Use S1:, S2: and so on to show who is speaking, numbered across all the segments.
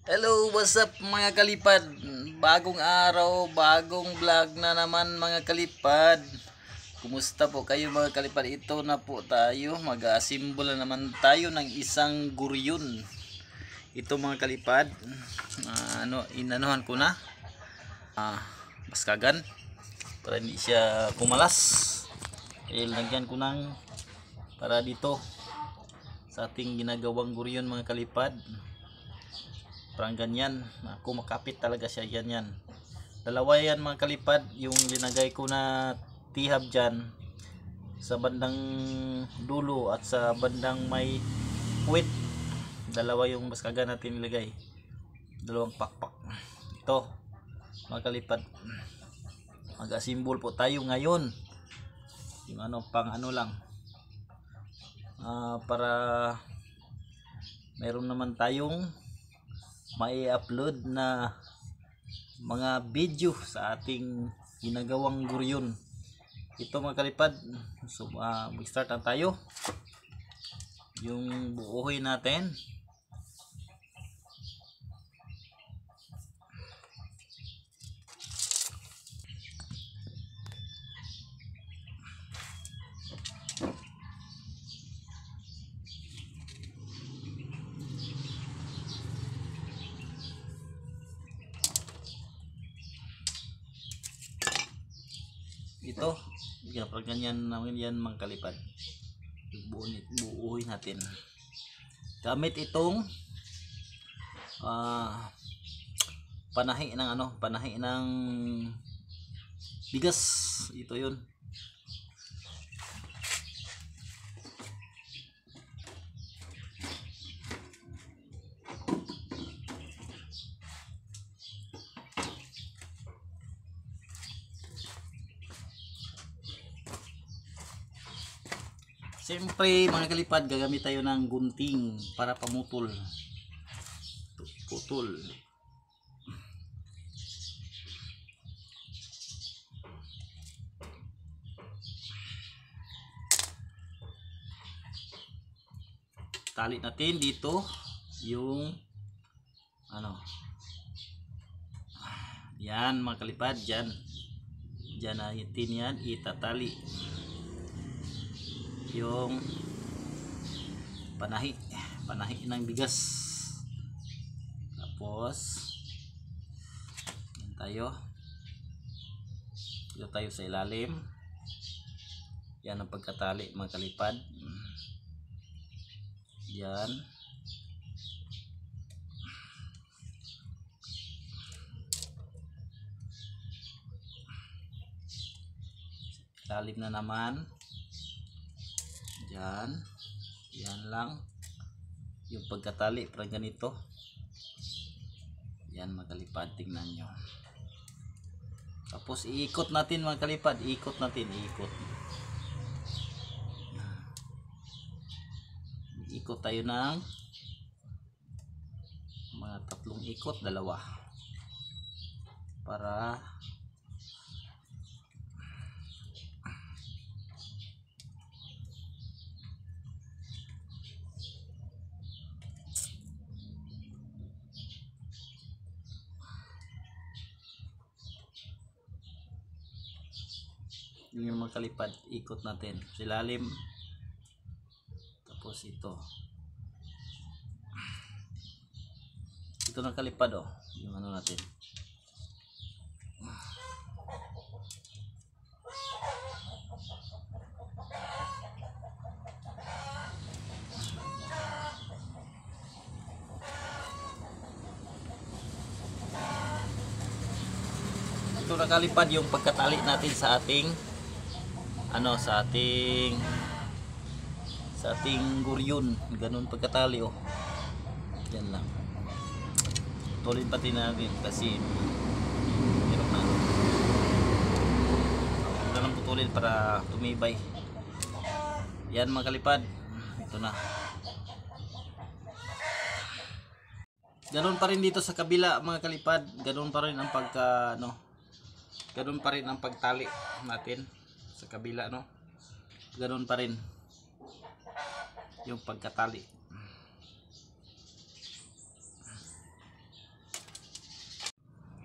S1: Hello, what's up mga kalipad? Bagong araw, bagong vlog na naman mga kalipad. Kumusta po kayo mga kalipad? Ito na po tayo, mag-assemble na naman tayo ng isang guryon. Ito mga kalipad, inanuhan ko na. Baskagan para hindi siya kumalas. Lagyan ko ng para dito sa ating ginagawang guryon mga kalipad. Parang ganyan, ako makapit talaga siya ganyan. Dalawa yan mga kalipad, yung linagay ko na tihab dyan sa bandang dulo at sa bandang may puwit. Dalawa yung baskagan natin nilagay, dalawang pakpak. Ito mga kalipad, mag-assemble po tayo ngayon. Yung pang lang, para meron naman tayong may upload na mga video sa ating ginagawang guryon. Ito mga kalipad, so mag-start na tayo. Yung buuhin natin, ito pag ganyan naman yan mga kalipad, buuhin natin gamit itong panahi ng bigas. Ito yun. Siyempre mga kalipad, gagamit tayo ng gunting para pamutol. Putol. Tali natin dito yung yan mga kalipad, dyan natin yan itatali yung panahi ng bigas. Tapos yan tayo sa ilalim. Yan ang pagkatali mga kalipad. Yan. Ilalim na naman. Yan lang yung pagkatali, parang ganito. Yan mga kalipad, tingnan nyo. Tapos iikot natin mga kalipad, iikot. Iikot tayo ng mga 3 ikot, 2 para yung mga kalipad, ikot natin sa ilalim. Tapos ito na kalipad, yung natin. Ito na kalipad yung pagkatali natin sa ating sa ating guryon. Ganun pagkatali, yan lang. Tulin pati natin kasi meron na lang putulin para tumibay. Yan mga kalipad, ito na. Ganun pa rin dito sa kabila mga kalipad, ganun pa rin ang ganun pa rin ang pagtali natin sa kabila, ganun pa rin yung pagkatali.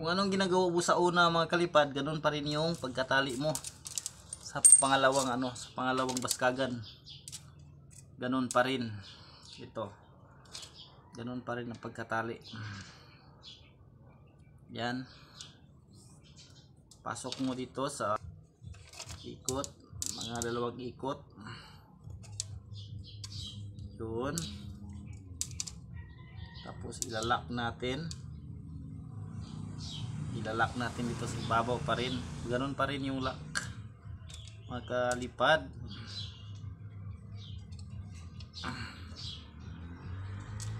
S1: Kung anong ginagawa mo sa una mga kalipad, ganun pa rin yung pagkatali mo sa pangalawang sa pangalawang baskagan. Ganun pa rin. Ito. Ganun pa rin ang pagkatali. Yan. Pasok mo dito sa ikot, mga dalawang ikot. Doon. Tapos ilalak natin. Ilalak natin dito sa ibabaw pa rin. Ganun pa rin yung lock. Mga kalipad.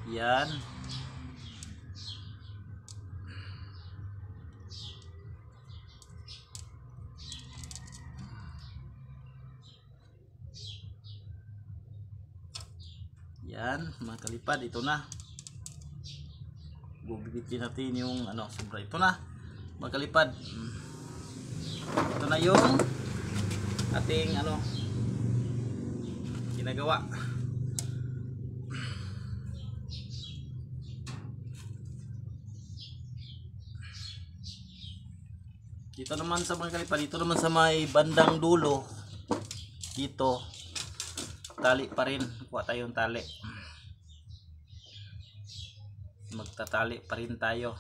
S1: Yan. Yan, mga kalipad, ito na. Bubibitin natin yung sobra. Ito na, mga kalipad. Ito na yung ating ginagawa. Dito naman sa mga kalipad, dito naman sa may bandang dulo, dito tali pa rin. Kuha tayong tali, magtatali pa rin tayo.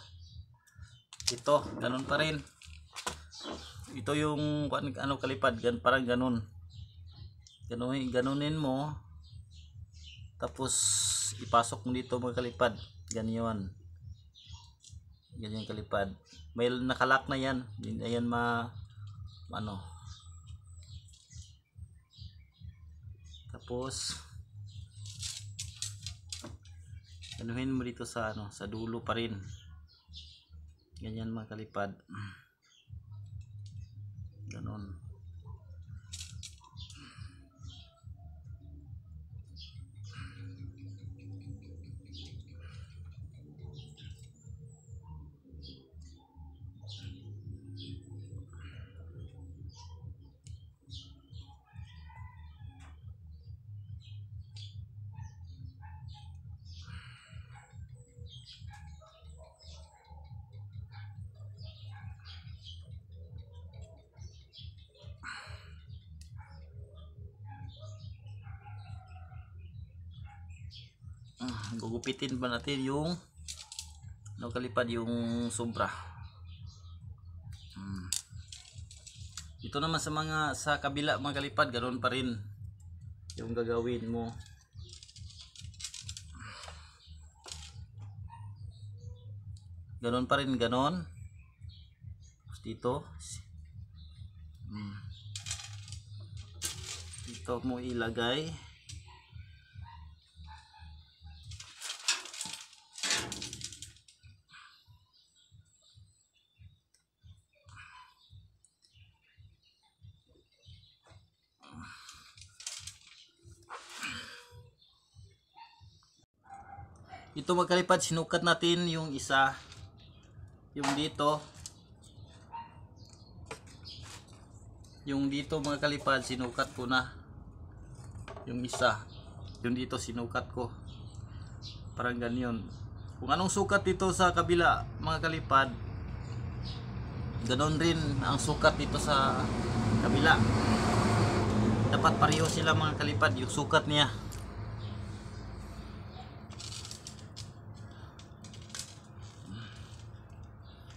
S1: Ito, ganun pa rin. Ito yung kalipad, parang ganun. Ganunin mo, tapos ipasok mo dito mga kalipad. Ganyan. Ganyan kalipad. May nakalak na yan. Ayan Tapos ganuhin mo dito sa sa dulo pa rin. Ganyan mga kalipad. Ganon. Gugupitin ba natin yung kalipad, yung sobra. Ito naman sa kabila mga kalipad, ganoon pa rin yung gagawin mo. Ganoon pa rin, ganon. Dito mo ilagay. Ito mga kalipad, sinukat natin yung isa, yung dito mga kalipad, sinukat ko na yung isa, yung dito sinukat ko, parang ganyan. Kung anong sukat dito sa kabila mga kalipad, ganon rin ang sukat dito sa kabila. Dapat pareho sila mga kalipad, yung sukat niya.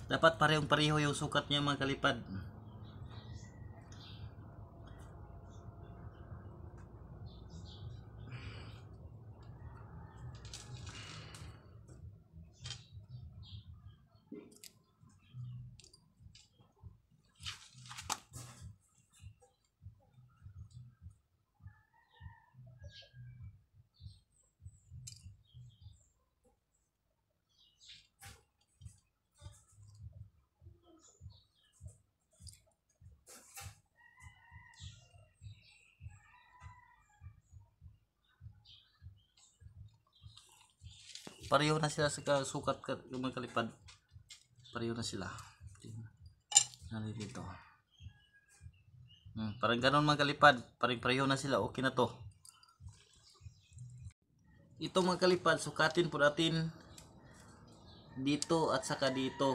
S1: Dapat parehong-pareho yung sukat niya mga kalipad. Pareho na sila sa sukat mga kalipad. Pareho na sila. Dito. Parang ganon mga kalipad. Pareho na sila. Okay na to. Ito mga kalipad, sukatin po natin dito at saka dito.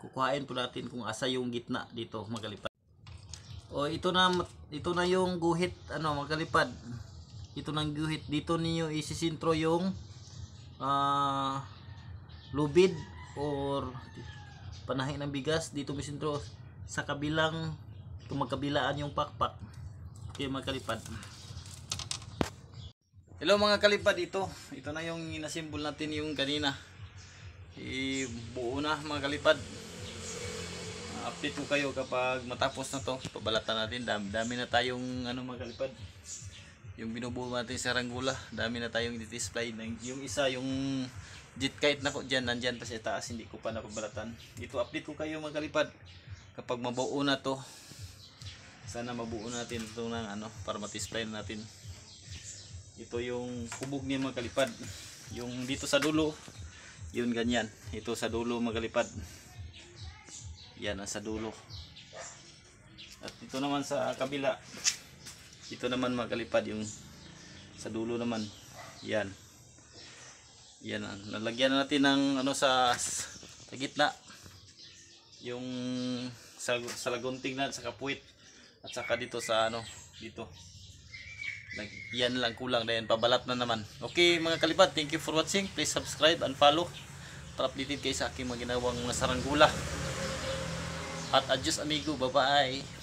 S1: kukuhain po natin kung asa yung gitna dito mga kalipad. O ito na yung guhit ano mga kalipad. Ito nang guhit, dito niyo isisintro yung lubid or panahin ng bigas. Dito misintro sa kabilang, kung magkabilaan yung pakpak. Okay mga kalipad. Hello mga kalipad, ito na yung inasimbol natin yung kanina. Buo na mga kalipad. Update ko kayo kapag matapos na to. Pabalatan natin, dami na tayong ano mga kalipad. Yung binubuo natin sa ranggula, dami na tayong display. Yung isa, yung jet kite na ko dyan, nandyan pa sa taas, hindi ko pa napabalatan. Dito update ko kayo mga kalipad kapag mabuo na to. Sana mabuo natin ito ng ano, para ma-display na natin. Ito yung kubog niya mga kalipad. Yung dito sa dulo, yun ganyan. Ito sa dulo mga kalipad. Yan ang sa dulo. At ito naman sa kabila. Ito naman mga kalipad, yung sa dulo naman. Yan. Yan. Nalagyan natin ng ano sa gitna. Yung sa lagunting na, sa kapuit. At saka dito sa ano, dito. Yan lang kulang na yan. Pabalat na naman. Okay mga kalipad, thank you for watching. Please subscribe and follow para updated kayo sa aking mga ginawang saranggula. At adios amigo. Bye bye.